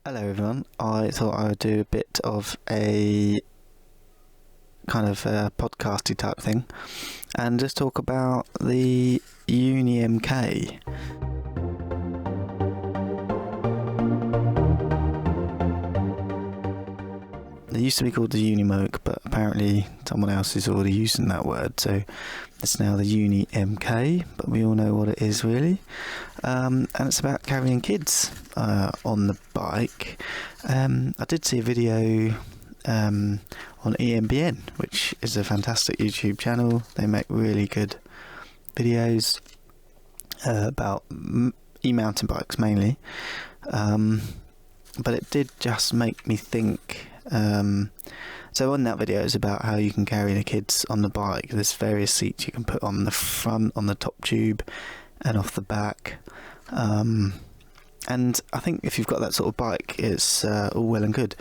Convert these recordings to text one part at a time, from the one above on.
Hello everyone, I thought I would do a bit of a kind of podcasty type thing and just talk about the UniMK. They used to be called the UniMK, but apparently someone else is already using that word, so it's now the UniMK, but we all know what it is really. And it's about carrying kids on the bike. I did see a video on EMBN, which is a fantastic YouTube channel. They make really good videos about e-mountain bikes mainly. But it did just make me think. So on that video is about how you can carry the kids on the bike. There's various seats you can put on the front, on the top tube, and off the back. And I think if you've got that sort of bike, it's all well and good.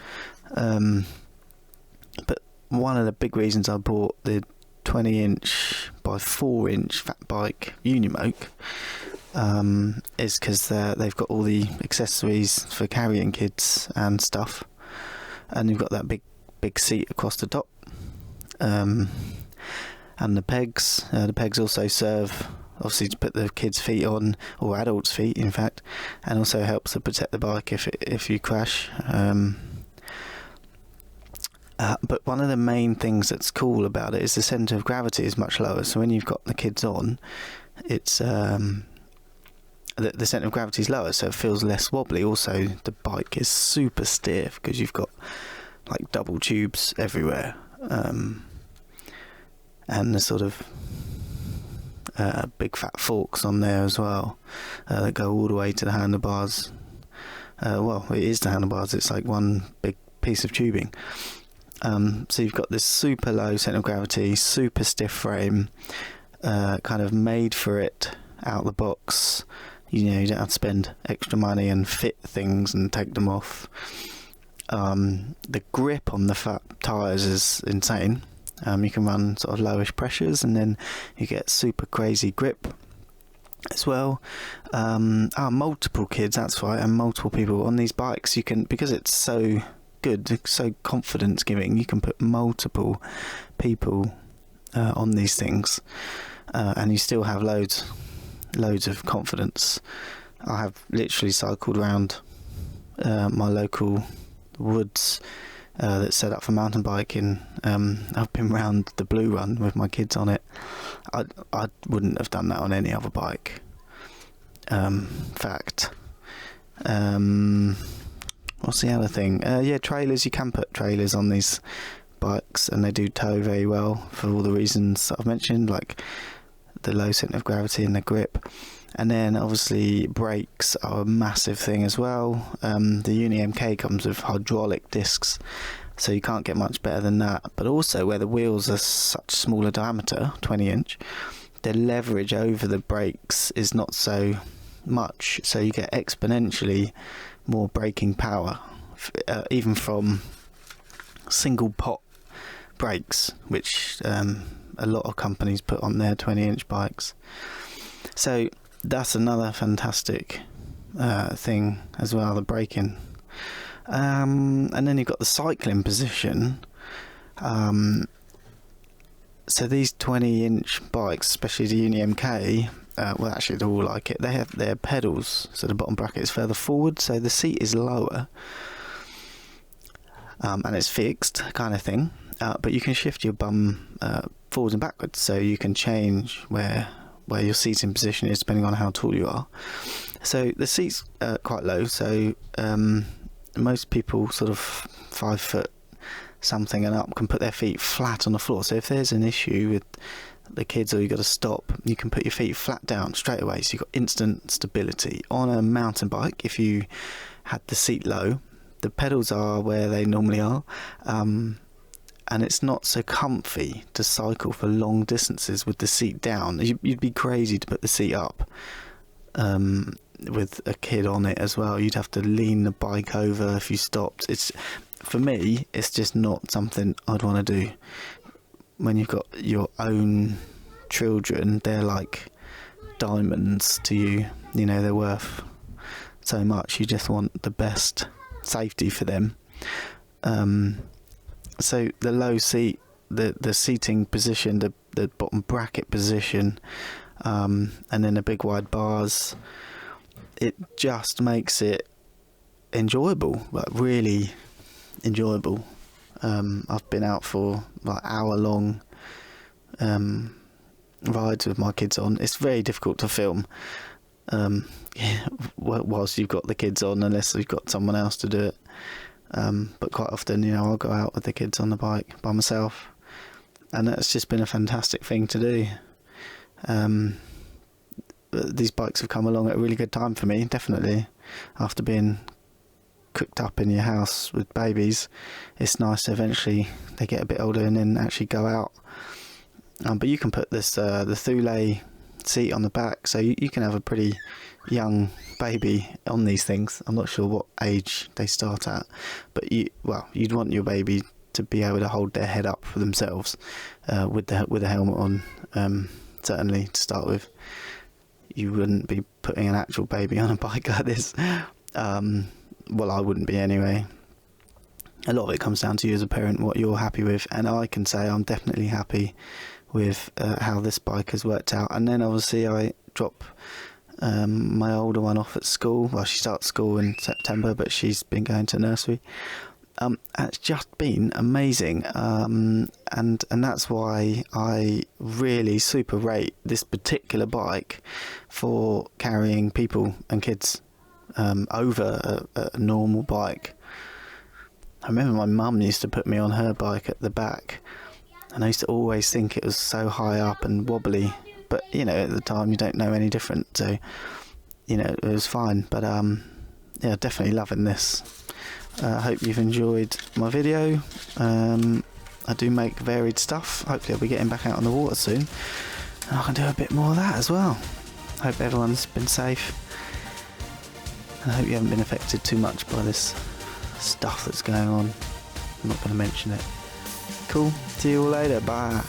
But one of the big reasons I bought the 20-inch by 4-inch fat bike UniMK is because they've got all the accessories for carrying kids and stuff. And you've got that big seat across the top, and the pegs. The pegs also serve, obviously, to put the kids' feet on, or adults' feet, in fact, and also helps to protect the bike if you crash. But one of the main things that's cool about it is the centre of gravity is much lower. So when you've got the kids on, it's the centre of gravity is lower, so it feels less wobbly. Also, the bike is super stiff because you've got like double tubes everywhere, and the sort of big fat forks on there as well that go all the way to the handlebars. Well, it is the handlebars. It's like one big piece of tubing. So you've got this super low centre of gravity, super stiff frame, kind of made for it out the box. You don't have to spend extra money and fit things and take them off. The grip on the fat tyres is insane. You can run sort of lowish pressures and then you get super crazy grip as well. Multiple kids, that's right, and multiple people on these bikes. You can, because it's so good, so confidence giving, you can put multiple people on these things, and you still have loads of confidence. I have literally cycled around my local woods that's set up for mountain biking. I've been round the Blue Run with my kids on it. I wouldn't have done that on any other bike. Fact. What's the other thing? Trailers. You can put trailers on these bikes, and they do tow very well for all the reasons that I've mentioned, like the low centre of gravity and the grip. And then obviously brakes are a massive thing as well. The UniMK comes with hydraulic discs, so you can't get much better than that. But also, where the wheels are such smaller diameter, 20-inch, the leverage over the brakes is not so much, so you get exponentially more braking power, even from single pot brakes, which a lot of companies put on their 20-inch bikes. So that's another fantastic thing as well, the braking. And then you've got the cycling position. So these 20-inch bikes, especially the UniMK, well, actually they're all like it. They have their pedals, so the bottom bracket is further forward, so the seat is lower, and it's fixed kind of thing. But you can shift your bum forwards and backwards, so you can change where your seating position is depending on how tall you are. So the seat's quite low, so most people sort of 5 foot something and up can put their feet flat on the floor. So if there's an issue with the kids or you've got to stop, you can put your feet flat down straight away, so you've got instant stability. On a mountain bike, if you had the seat low, the pedals are where they normally are, and it's not so comfy to cycle for long distances with the seat down. You'd be crazy to put the seat up with a kid on it as well. You'd have to lean the bike over if you stopped. For me, it's just not something I'd want to do. When you've got your own children, they're like diamonds to you. They're worth so much. You just want the best safety for them. So the low seat, the seating position, the bottom bracket position, and then the big wide bars, it just makes it enjoyable, like really enjoyable. I've been out for like hour-long rides with my kids on. It's very difficult to film whilst you've got the kids on, unless you've got someone else to do it. But quite often, I'll go out with the kids on the bike by myself, and it's just been a fantastic thing to do. These bikes have come along at a really good time for me, definitely. After being cooked up in your house with babies, it's nice to eventually they get a bit older and then actually go out. But you can put this the Thule seat on the back, so you can have a pretty young baby on these things. I'm not sure what age they start at, but you'd want your baby to be able to hold their head up for themselves with a helmet on. Certainly to start with, you wouldn't be putting an actual baby on a bike like this. Well, I wouldn't be anyway. A lot of it comes down to you as a parent, what you're happy with, and I can say I'm definitely happy with how this bike has worked out. And then obviously I drop my older one off at school. Well, she starts school in September, but she's been going to nursery. It's just been amazing, and that's why I really super rate this particular bike for carrying people and kids over a normal bike. I remember my mum used to put me on her bike at the back, and I used to always think it was so high up and wobbly, but at the time you don't know any different, so it was fine. But yeah, definitely loving this. I hope you've enjoyed my video. I do make varied stuff. Hopefully I'll be getting back out on the water soon, and I can do a bit more of that as well. Hope everyone's been safe, and I hope you haven't been affected too much by this stuff that's going on. I'm not going to mention it. Cool. See you all later. Bye.